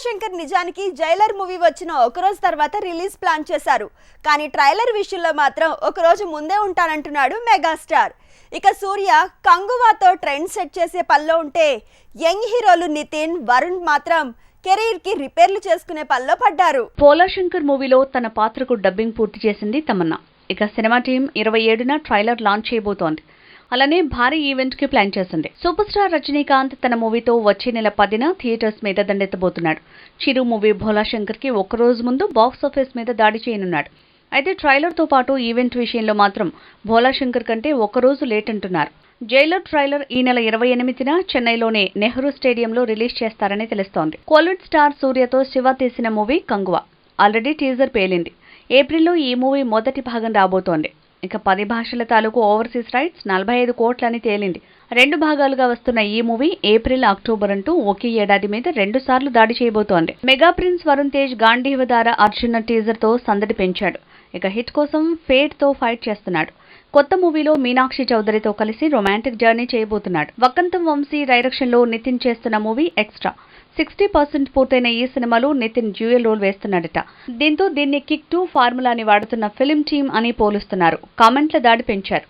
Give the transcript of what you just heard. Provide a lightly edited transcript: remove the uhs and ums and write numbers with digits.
శంకర్ నిజానికి Jailer movie వచ్చిన ఒకరోజు తర్వాత రిలీజ్ ప్లాన్ చేశారు. కానీ ట్రైలర్ విషయంలో మాత్రం ఒకరోజు ముందే ఉంటానంటున్నాడు మెగాస్టార్. ఇక సూర్య కంగువాతో ట్రెండ్ సెట్ చేసే పనిలో ఉంటే యంగ్ హీరోలు నితిన్, వరుణ్ మాత్రం కెరీర్ కి రిపేర్లు చేసుకునే పనిలో పడ్డారు. పోలాశంకర్ మూవీలో తన పాత్రకు డబ్బింగ్ పూర్తి చేసింది తమన్నా. ఇక సినిమా టీం 27న ట్రైలర్ లాంచ్ చేయబోతోంది. అలానే భారీ ఈవెంట్ కి ప్లాన్ చేసింది. సూపర్ స్టార్ రజనీకాంత్ తన మూవీతో వచ్చే నెల 10న థియేటర్స్ మీద దండెత్తబోతున్నాడు. చిరు మూవీ భోలాశంకర్ కి ఒక్కరోజు ముందు బాక్స్ ఆఫీస్ మీద దాడి చేయనున్నాడు. అయితే ట్రైలర్ తో పాటు ఈవెంట్ విషయంలో మాత్రం భోలాశంకర్ కంటే ఒక్కరోజు లేట్ అంటున్నారు. జైలర్ ట్రైలర్ ఈ నెల 28న చెన్నైలోని నెహ్రూ స్టేడియంలో రిలీజ్ చేస్తారని తెలుస్తోంది. కోలీవుడ్ స్టార్ సూర్యతో శివ తీసిన మూవీ కంగువా ఆల్రెడీ టీజర్ పేలింది. ఏప్రిల్లో ఈ మూవీ మొదటి భాగం రాబోతోంది. ఇక 10 భాషల తాలూకు ఓవర్సీస్ రైట్స్ 45 కోట్లని తేలింది. 2 భాగాలుగా వస్తున్న ఈ మూవీ ఏప్రిల్, అక్టోబర్ అంటూ ఒకే ఏడాది మీద 2 సార్లు దాడి చేయబోతోంది. Mega prince Varun Tej Gandeevadhari Arjuna teaser తో సందడి పెంచాడు. ఇక హిట్ కోసం ఫేట్ తో ఫైట్ చేస్తున్నాడు. కొత్త మూవీలో మీనాక్షి చౌదరితో కలిసి రొమాంటిక్ జర్నీ చేయబోతున్నాడు. వక్కంతం వంశీ డైరెక్షన్ లో నితిన్ చేస్తున్న మూవీ ఎక్స్ట్రా 60% పూర్తయిన ఈ సినిమాలో నితిన్ డ్యూయల్ రోల్ వేస్తున్నాడట. దీంతో దీన్ని కిక్ 2 ఫార్ములాని వాడుతున్న ఫిల్మ్ టీమ్ అని పోలుస్తున్నారు. కామెంట్ల దాడి పెంచారు.